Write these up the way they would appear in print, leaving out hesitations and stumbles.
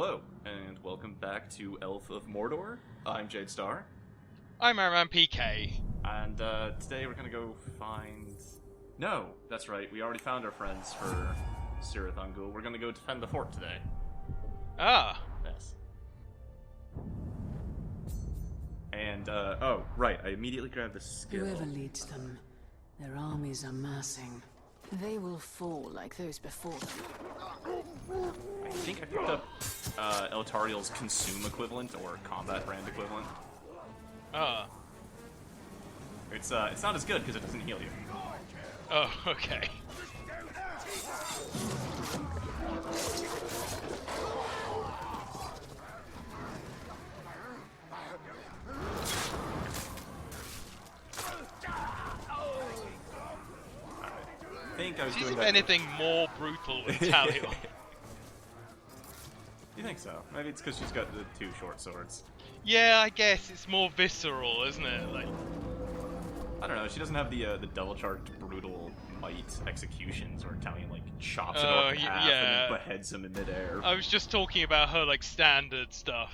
Hello, and welcome back to Elf of Mordor. I'm Jade Star. I'm Iron PK. And today we're gonna go find... No, that's right, we already found our friends for Cirith Ungol. We're gonna go defend the fort today. Ah. Yes. And, oh, right, I immediately grabbed the skill. Whoever leads them, their armies are massing. They will fall like those before them. I think I picked up Eltariel's Consume equivalent, or Combat Brand equivalent. Ah. It's not as good because it doesn't heal you. Oh, okay. I think I was She's, doing if that. anything, more brutal than Talion. You think so? Maybe it's because she's got the two short swords. Yeah, I guess it's more visceral, isn't it? Like, I don't know. She doesn't have the double charged brutal might executions where Talion like chops it off in half and then beheads him in midair. I was just talking about her like standard stuff.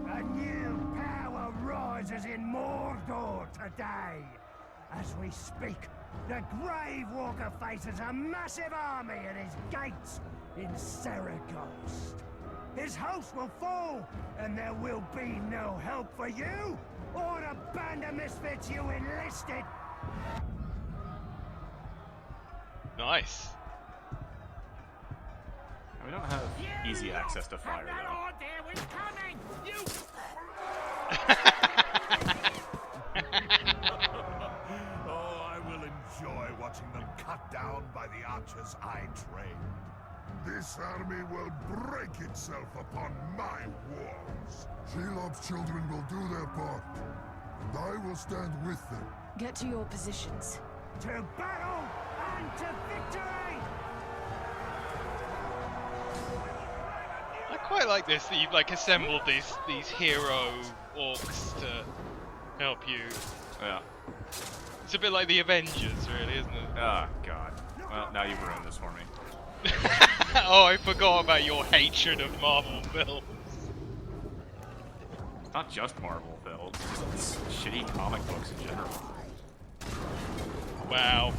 A new power rises in Mordor today. As we speak, the Grave Walker faces a massive army at his gates in Seraghost. His host will fall, and there will be no help for you or the band of misfits you enlisted. Nice. We don't have easy access to fire though. Oh, I will enjoy watching them cut down by the archers I trained. This army will break itself upon my walls. Shelob's children will do their part, and I will stand with them. Get to your positions. To battle and to victory! I quite like this that you've like assembled these hero orcs to help you. Yeah. It's a bit like the Avengers, really, isn't it? Oh god. Well, now you've ruined this for me. Oh, I forgot about your hatred of Marvel films. It's not just Marvel, Phil. It's shitty comic books in general. Wow.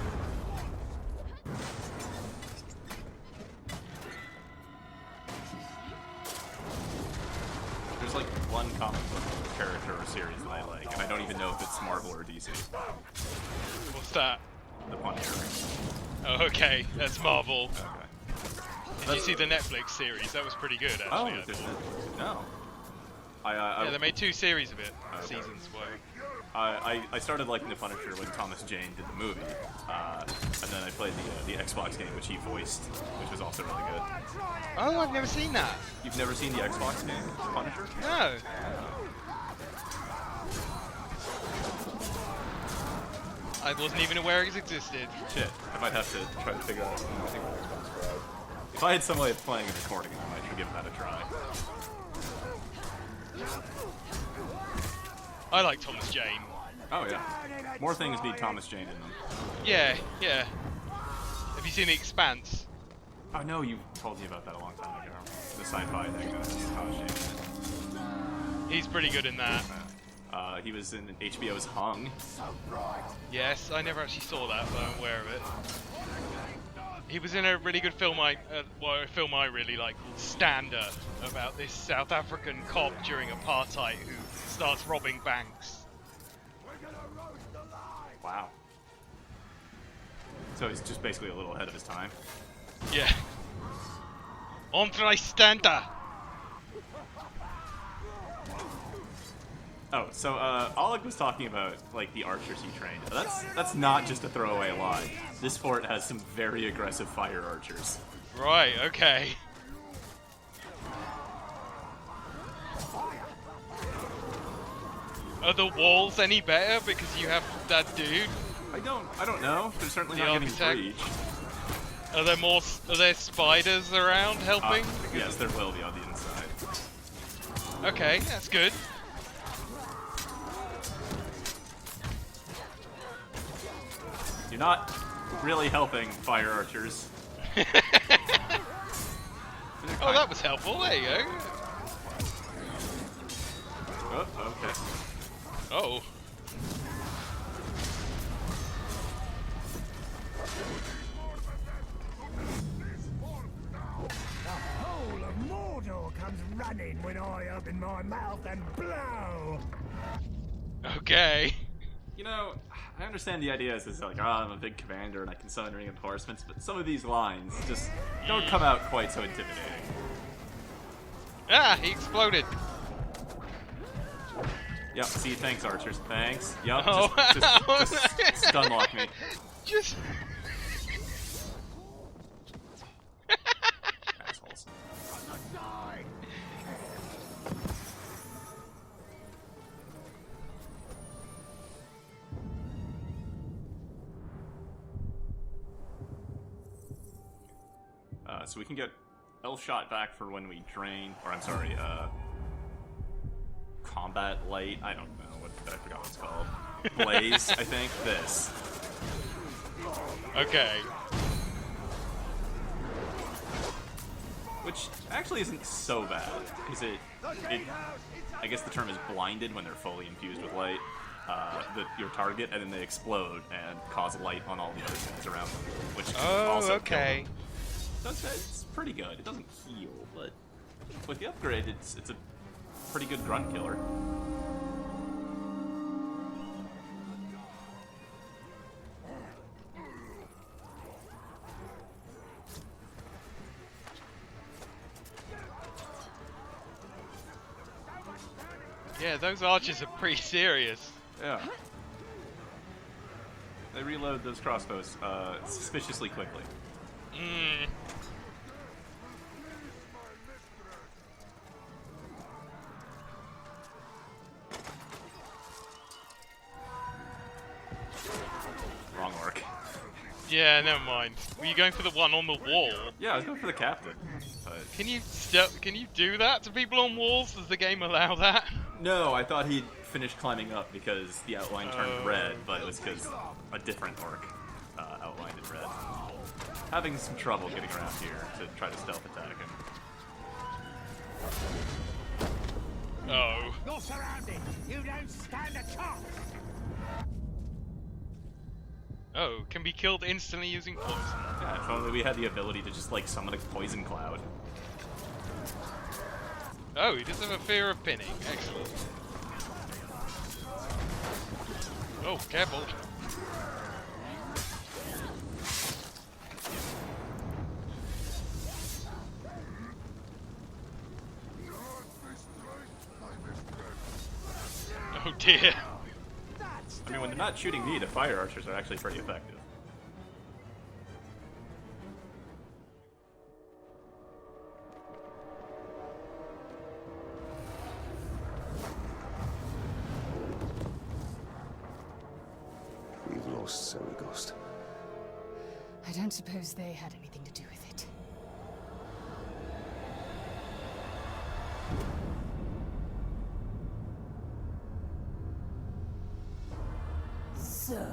There's like one comic book character or series that I like, and I don't even know if it's Marvel or DC. What's that? The Punisher. Oh, okay, that's Marvel. Okay. Did you see the Netflix series? That was pretty good, actually. Oh, I there's thought. no. Yeah, they made 2 series of it. Okay. Seasons were. I started liking the Punisher when Thomas Jane did the movie, and then I played the Xbox game which he voiced, which was also really good. Oh, I've never seen that. You've never seen the Xbox game, Punisher? No. I wasn't even aware it existed. Shit, I might have to try to figure out anything on Xbox Pro. If I had some way of playing and recording it, I might give that a try. I like Thomas Jane. Oh yeah. More things need Thomas Jane in them. Yeah, yeah. Have you seen The Expanse? Oh no, you told me about that a long time ago. The sci-fi thing that has Thomas Jane in it. He's pretty good in that. He was in HBO's Hung. Yes, I never actually saw that, but I'm aware of it. He was in a really good film a film I really like called Stander, about this South African cop during apartheid who starts robbing banks. Wow. So he's just basically a little ahead of his time. Yeah. Entre Stander! Oh, so Oleg was talking about like the archers he trained. That's not just a throwaway line. This fort has some very aggressive fire archers. Right, okay. Are the walls any better because you have that dude? I don't know. They're certainly The not getting architect? breached. Are there spiders around helping? Yes, there will be on the inside. Okay, that's good. You're not really helping, fire archers. Oh, that was helpful. There you go. Oh, okay. Oh. The whole of Mordor comes running when I open my mouth and blow. Okay. You know, I understand the idea is like, oh, I'm a big commander and I can summon reinforcements, but some of these lines just don't come out quite so intimidating. Ah, he exploded. Yep, see, thanks, archers. Thanks. Yep, Oh, just stun lock me. Just... Assholes. So we can get Elf Shot back for when we drain, or I'm sorry, Combat Light, I don't know, I forgot what it's called. Blaze, I think, this. Okay. Which actually isn't so bad, because it I guess the term is blinded when they're fully infused with light, your target, and then they explode and cause light on all the other things around them, which also okay. kill them. So it's pretty good. It doesn't heal, but with the upgrade, it's a pretty good grunt killer. Yeah, those archers are pretty serious. Yeah. They reload those crossbows suspiciously quickly. Wrong orc. Yeah, never mind. Were you going for the one on the wall? Yeah, I was going for the captain. But... Can you do that to people on walls? Does the game allow that? No, I thought he'd finished climbing up because the outline turned red, but it was because a different orc outlined in red. Having some trouble getting around here to try to stealth attack him. Oh. You're surrounded. You don't stand a chance. Oh, can be killed instantly using poison. Yeah, if only we had the ability to just, like, summon a poison cloud. Oh, he does have a fear of pinning. Excellent. Oh, careful. Oh dear. I mean, when they're not shooting me, the fire archers are actually pretty effective. We've lost Saraghost. I don't suppose they had anything to do with it. So,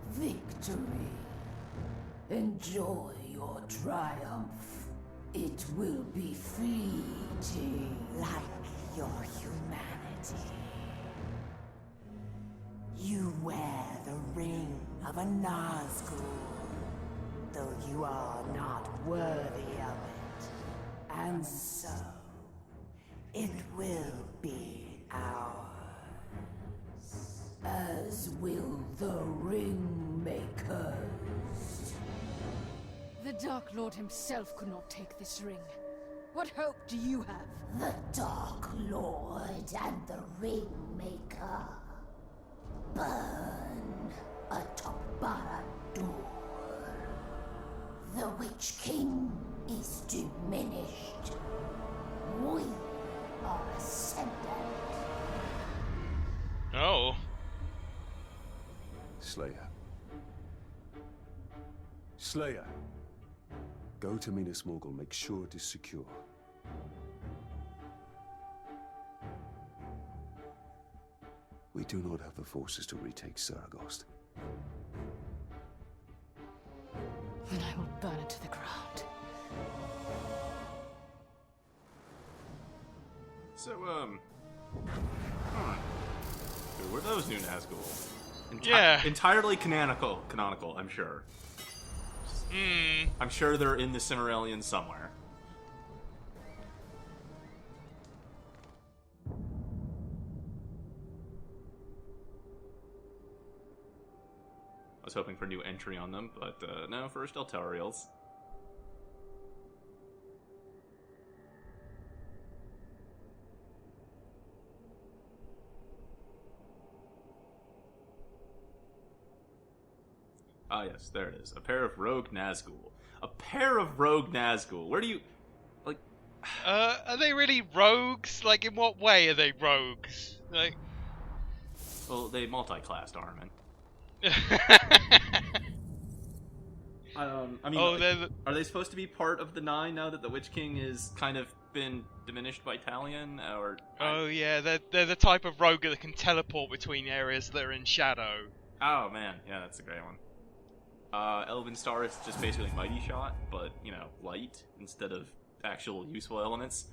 victory. Enjoy your triumph. It will be fleeting, like your humanity. You wear the ring of a Nazgul, though you are not worthy of it. And so, it will be ours. As will the ring makers. The Dark Lord himself could not take this ring. What hope do you have? The Dark Lord and the ring maker burn atop Barad-dûr. The Witch King is diminished. We are ascendant. Oh. Slayer. Slayer. Go to Minas Morgul, make sure it is secure. We do not have the forces to retake Saraghost. So, who were those new Nazgul? Yeah. Entirely canonical, I'm sure. I'm sure they're in the Cimmerillion somewhere. I was hoping for new entry on them, but no, first Eltarials. Ah, yes, there it is. A pair of rogue Nazgul. A pair of rogue Nazgul. Where do you... like... Are they really rogues? Like, in what way are they rogues? Like... Well, they multi-classed Armin. I mean, are they supposed to be part of the Nine now that the Witch King is kind of been diminished by Talion? Or... Oh, yeah, they're the type of rogue that can teleport between areas that are in shadow. Oh, man. Yeah, that's a great one. Elven Star is just basically Mighty Shot, but, you know, light instead of actual useful elements.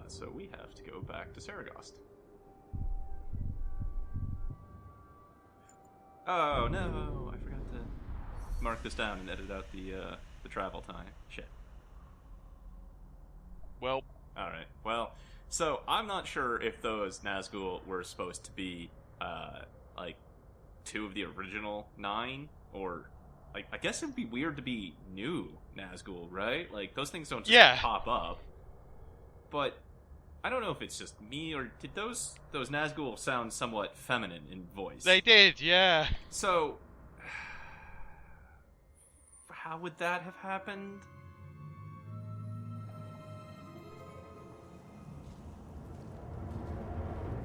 So we have to go back to Saragost. Oh no, I forgot to mark this down and edit out the travel time. Shit. Well, alright. Well, so I'm not sure if those Nazgul were supposed to be like 2 of the original 9, or like I guess it'd be weird to be new Nazgul, right? Like those things don't just pop up. But I don't know if it's just me, or did those Nazgul sound somewhat feminine in voice? They did, yeah. So, how would that have happened?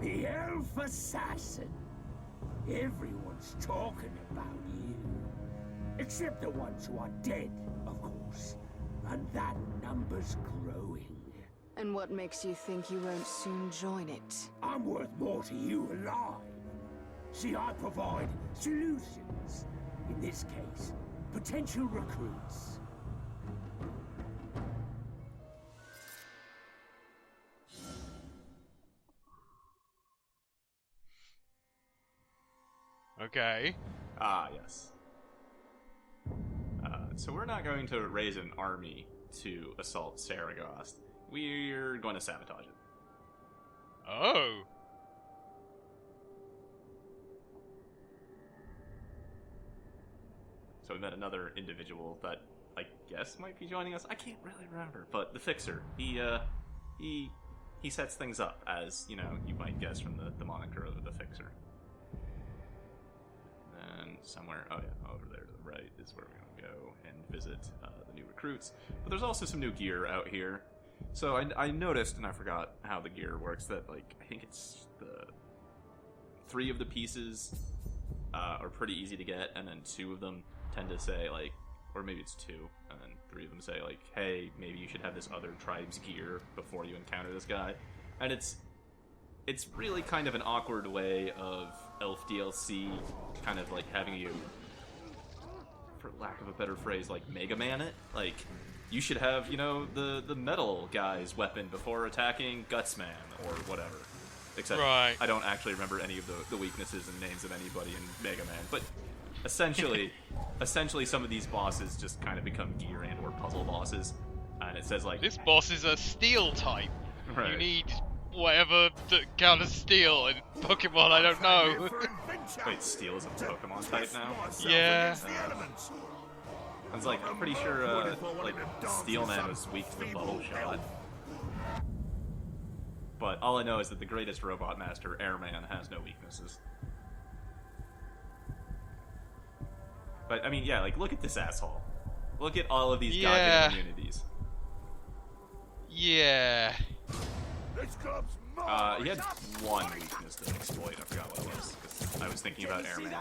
The elf assassin. Everyone's talking about you. Except the ones who are dead, of course. And that number's growing. And what makes you think you won't soon join it? I'm worth more to you alive. See, I provide solutions. In this case, potential recruits. Okay. Ah, yes. So we're not going to raise an army to assault Saragost. We're going to sabotage it. Oh. So we met another individual that I guess might be joining us. I can't really remember, but the Fixer. He sets things up, as you know, you might guess from the moniker of the Fixer. And somewhere, oh yeah, over there to the right is where we're going to go and visit the new recruits. But there's also some new gear out here. So I noticed, and I forgot how the gear works, that, like, I think it's the 3 of the pieces are pretty easy to get, and then 2 of them tend to say, like, or maybe it's 2, and then 3 of them say, like, hey, maybe you should have this other tribe's gear before you encounter this guy. And it's really kind of an awkward way of Elf DLC kind of, like, having you, for lack of a better phrase, like, Mega Man it. Like, you should have, you know, the metal guy's weapon before attacking Gutsman, or whatever. Except I don't actually remember any of the weaknesses and names of anybody in Mega Man. But essentially, some of these bosses just kind of become gear and or puzzle bosses. And it says, like... This boss is a steel type. Right. You need whatever that counters steel in Pokemon, I don't know. Wait, steel is a Pokemon type now? Yeah. I was like, I'm pretty sure, like, Steel Man was weak to the bubble shot. But all I know is that the greatest robot master, Airman, has no weaknesses. But, I mean, yeah, like, look at this asshole. Look at all of these goddamn immunities. Yeah. He had one weakness to exploit, I forgot what it was, because I was thinking about Airman.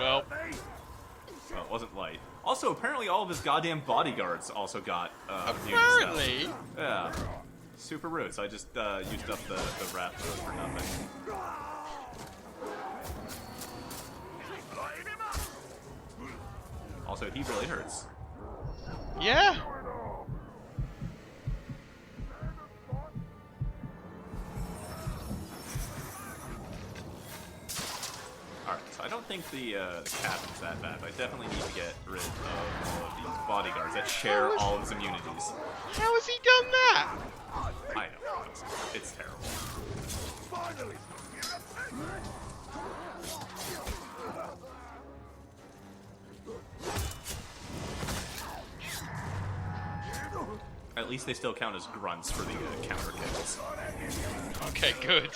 Well, Well, it wasn't light. Also, apparently all of his goddamn bodyguards also got immune apparently. stuff. Yeah. Super rude, so I just used up the wrap for nothing. Also, he really hurts. Yeah. Alright, so I don't think the captain's that bad, but I definitely need to get rid of all of these bodyguards that share all of his immunities. How has he done that? I know. It's terrible. Finally! At least they still count as grunts for the counter kills. Okay, good.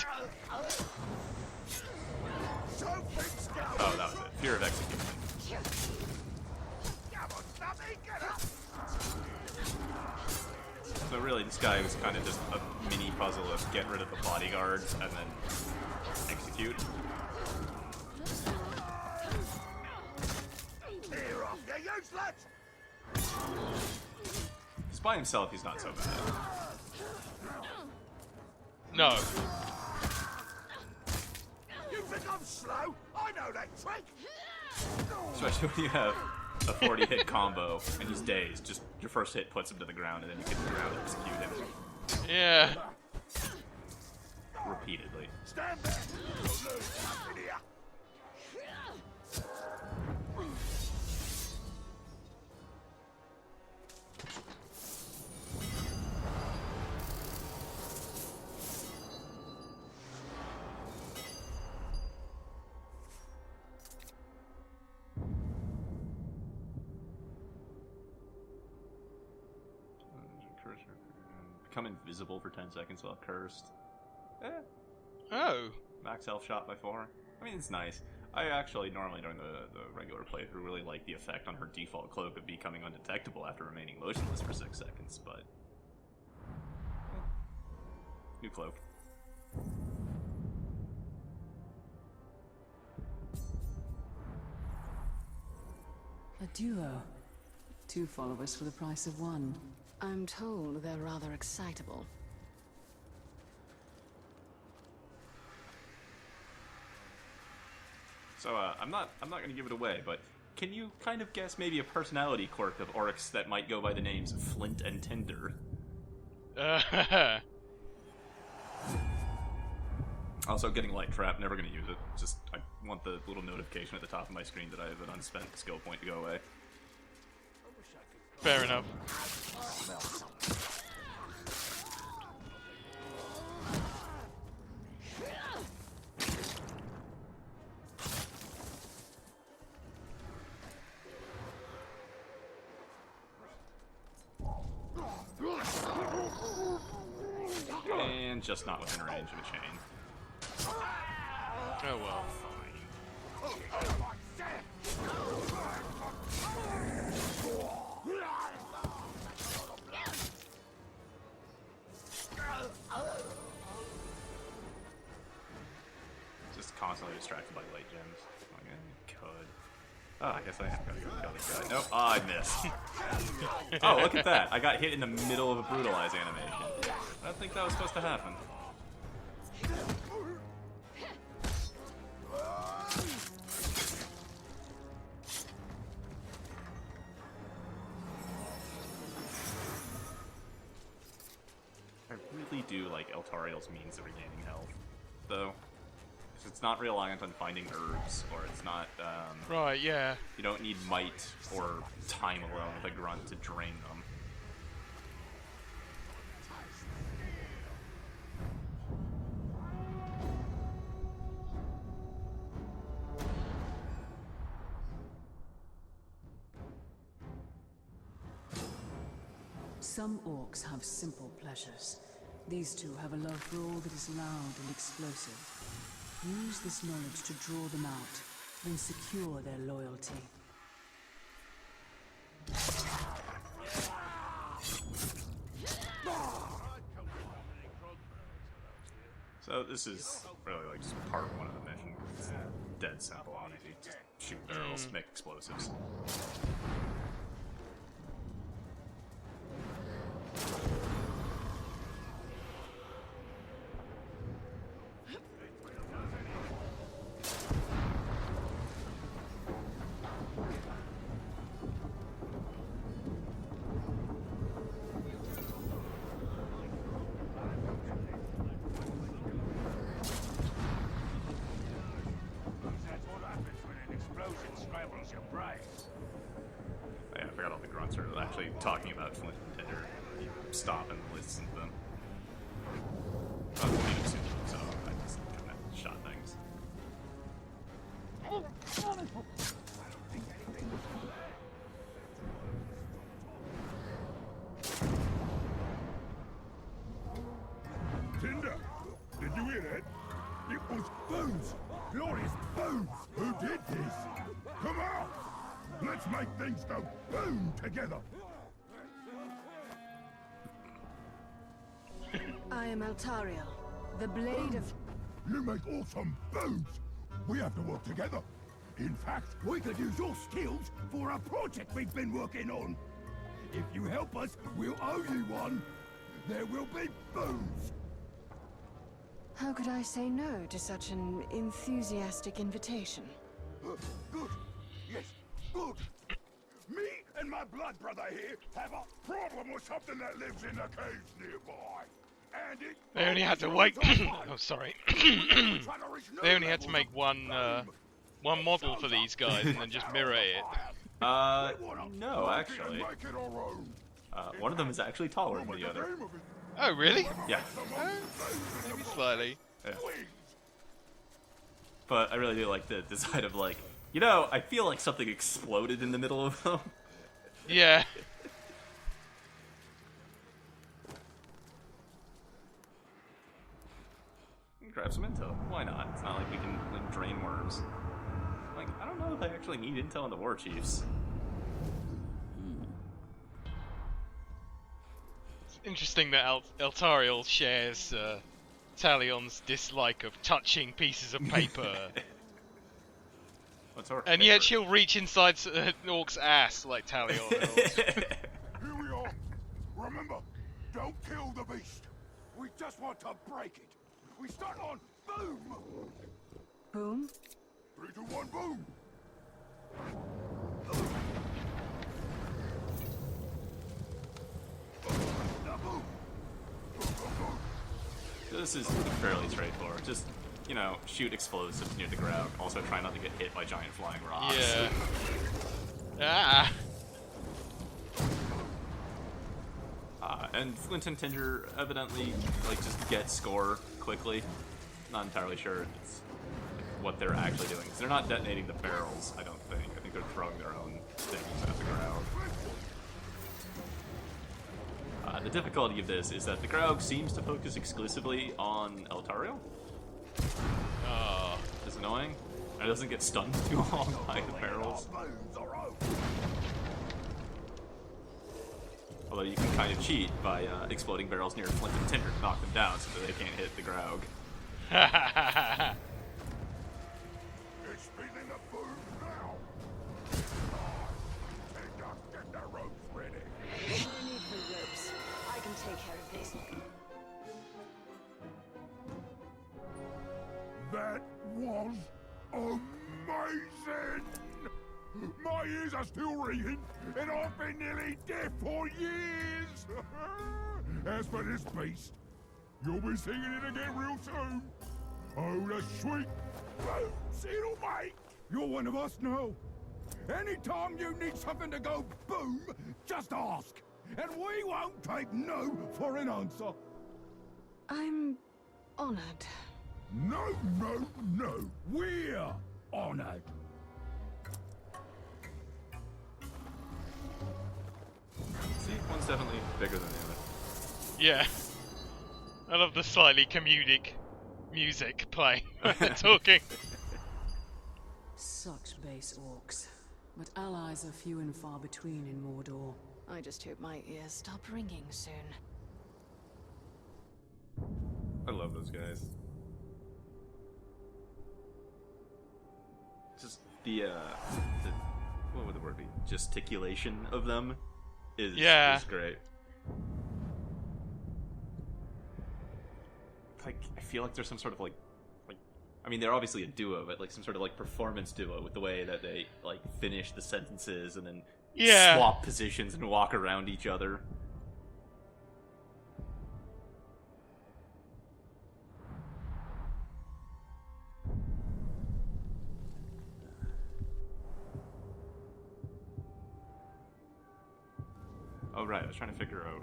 Oh, that was it. Fear of execution. So really, this guy was kind of just a mini puzzle of get rid of the bodyguards and then execute. Just by himself, he's not so bad. No. You think I'm slow? I know that trick! Especially when you have a 40-hit combo and he's dazed. Just your first hit puts him to the ground and then you can ground execute him Yeah. repeatedly. Stand there! You'll lose nothing here. Become invisible for 10 seconds while cursed. Oh. Max health shot by 4. I mean, it's nice. I actually, normally during the regular playthrough, really like the effect on her default cloak of becoming undetectable after remaining motionless for 6 seconds, but... New cloak. A duo. 2 followers for the price of 1. I'm told they're rather excitable. So, I'm not gonna give it away, but can you kind of guess maybe a personality quirk of orcs that might go by the names Flint and Tinder? Also, getting light trap, never gonna use it. Just, I want the little notification at the top of my screen that I have an unspent skill point to go away. Fair enough. And just not within range of a chain. Oh well. Just constantly distracted by light gems. Like, could. Oh, I guess I have gotta go kill this guy. Nope. Oh, I missed. Oh, look at that. I got hit in the middle of a brutalize animation. I don't think that was supposed to happen. I really do like Eltariel's means of regaining health, though. 'Cause it's not reliant on finding herbs, or it's not, Right, yeah. you don't need might or time alone with a grunt to drain them. Some orcs have simple pleasures. These two have a love for all that is loud and explosive. Use this knowledge to draw them out, then secure their loyalty. So So this is really like just part one of the mission. It's dead simple, honestly. Just shoot barrels, make explosives. Yeah, I forgot all the grunts are actually talking about Flint and Tinder. You stop and listen to them. I was playing it soon, so I just kind of shot things. Tinder, did you hear that? It was Booze! Glorious Booze! Who did this? Come on! Let's make things go boom together! I am Altariel, the Blade of... You make awesome Booze! We have to work together. In fact, we could use your skills for a project we've been working on. If you help us, we'll owe you one. There will be Booze! How could I say no to such an enthusiastic invitation? Good. Yes, good. Me and my blood brother here have a problem with something that lives in the caves nearby. And it... They only had to wait. Oh, sorry. They only had to make one model for these guys and then just mirror it. No, actually. One of them is actually taller than the other. Oh, really? Yeah. Maybe slightly. Yeah. But I really do like the design of like, you know, I feel like something exploded in the middle of them. Yeah. Grab some intel. Why not? It's not like we can like, drain worms. Like, I don't know if I actually need intel on the war chiefs. It's interesting that Altariel shares Talion's dislike of touching pieces of paper. What's our And yet she'll reach inside an orc's ass like Talion. Here we are. Remember, don't kill the beast. We just want to break it. We start on boom. Boom? 3, 2, 1, boom. This is fairly straightforward. Just, you know, shoot explosives near the ground. Also try not to get hit by giant flying rocks. Yeah. And Flint and Tinder evidently, like, just get score quickly. Not entirely sure it's what they're actually doing. Because they're not detonating the barrels, I don't think. I think they're throwing their own things at the ground. The difficulty of this is that the Graug seems to focus exclusively on Altariel. It's annoying. And it doesn't get stunned too long by the barrels. Although you can kind of cheat by exploding barrels near Flint and Tinder to knock them down so that they can't hit the Graug. It's feeling the boom now. Get the ropes ready. No need for ropes. I can take care of this. That was amazing! My ears are still ringing, and I've been nearly deaf for years! As for this beast, you'll be singing it again real soon. Oh, the sweet boots it'll make! You're one of us now. Anytime you need something to go boom, just ask. And we won't take no for an answer. I'm honored. No, no, no. We're honored. See, one's definitely bigger than the other. Yeah. I love the slightly comedic music playing when they're talking. Such base orcs. But allies are few and far between in Mordor. I just hope my ears stop ringing soon. I love those guys. what would the word be? Gesticulation of them is great. Like, I feel like there's some sort of like I mean, they're obviously a duo, but like some sort of like performance duo with the way that they like finish the sentences and then swap positions and walk around each other. Oh right, I was trying to figure out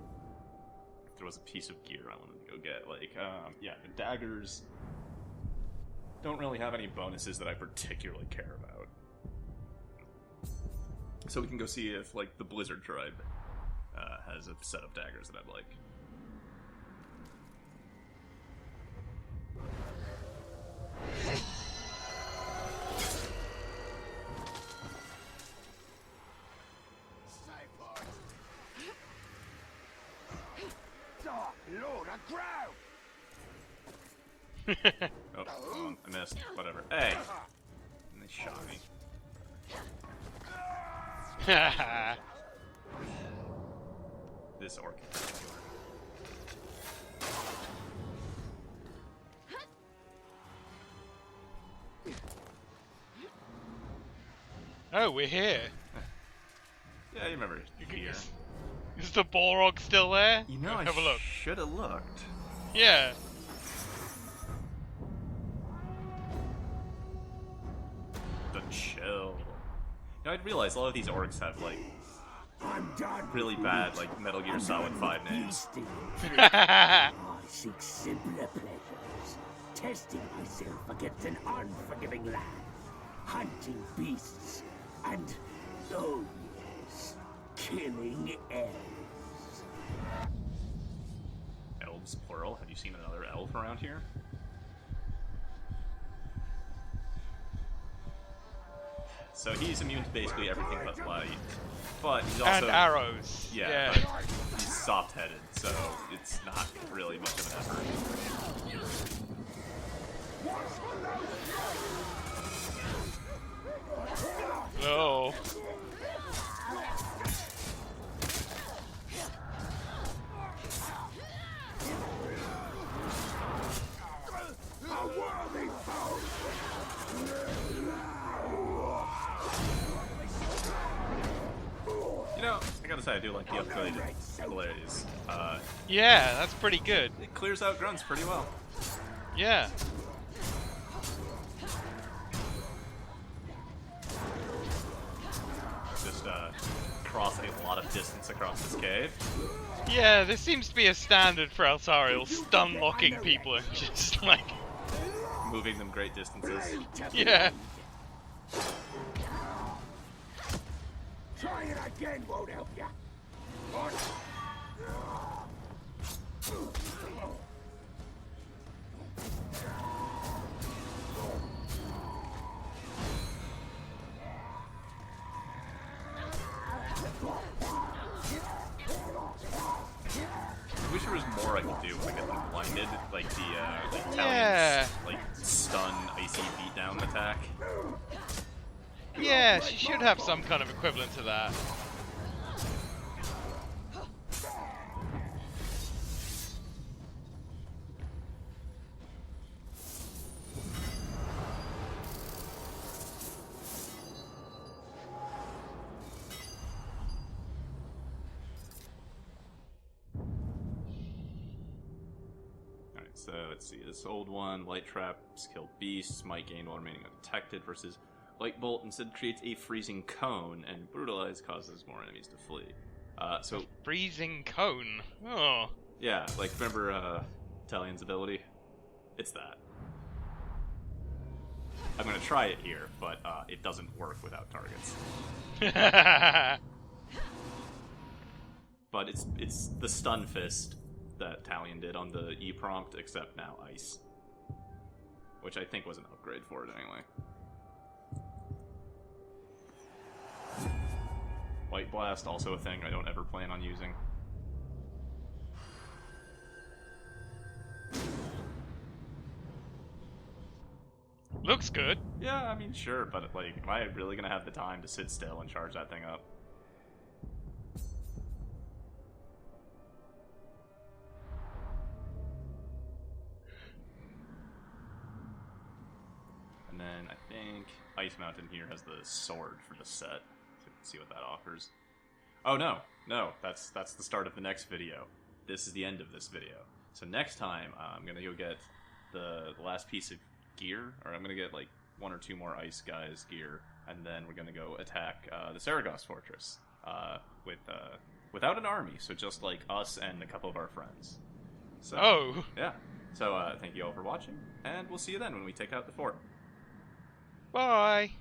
if there was a piece of gear I wanted to go get. Like, yeah, the daggers don't really have any bonuses that I particularly care about. So we can go see if, like, the Blizzard tribe has a set of daggers that I'd like. Lord, a crow! Oh, hold on, I missed. Whatever. Hey! And they shot me. This orc. Oh, we're here. Yeah, you remember here. Is the Balrog still there? You know, have a look. Should have looked. Yeah. The chill. You know, I'd realize a lot of these orcs have, like, really bad, like, Metal Gear Solid 5 names. I seek simpler pleasures, testing myself against an unforgiving land, hunting beasts, and, oh yes, killing elves. Elves, plural? Have you seen another elf around here? So he's immune to basically everything but light. But he's also... And arrows. Yeah, but he's soft-headed, so it's not really much of an effort. Oh. You know, I gotta say, I do like the upgraded blaze. Yeah, that's pretty good. It clears out grunts pretty well. Yeah. Just cross a lot of distance across this cave. Yeah, this seems to be a standard for Altariel, stun locking people and just like... Moving them great distances. Yeah. Try it again won't help ya. I wish there was more I could do when I get them blinded, like the like Yeah. Talion's, like stun icy beatdown attack. Yeah, she should have some kind of equivalent to that. Alright, so let's see. This old one, light traps kill beasts, might gain while remaining undetected, versus light bolt instead creates a freezing cone, and brutalize causes more enemies to flee. So Freezing cone. Oh. yeah, like remember Talion's ability? It's that. I'm gonna try it here, but it doesn't work without targets. But it's the stun fist that Talion did on the E prompt, except now ice, which I think was an upgrade for it anyway. White Blast, also a thing I don't ever plan on using. Looks good. Yeah, I mean, sure, but like, am I really gonna have the time to sit still and charge that thing up? And then I think Ice Mountain here has the sword for the set. So we can see what that offers. Oh no, that's the start of the next video. This is the end of this video. So next time, I'm gonna go get the last piece of gear, or I'm gonna get like 1 or 2 more ice guys gear, and then we're gonna go attack the Saragosse fortress without an army, so just like us and a couple of our friends. So, Oh. yeah. So thank you all for watching, and we'll see you then when we take out the fort. Bye.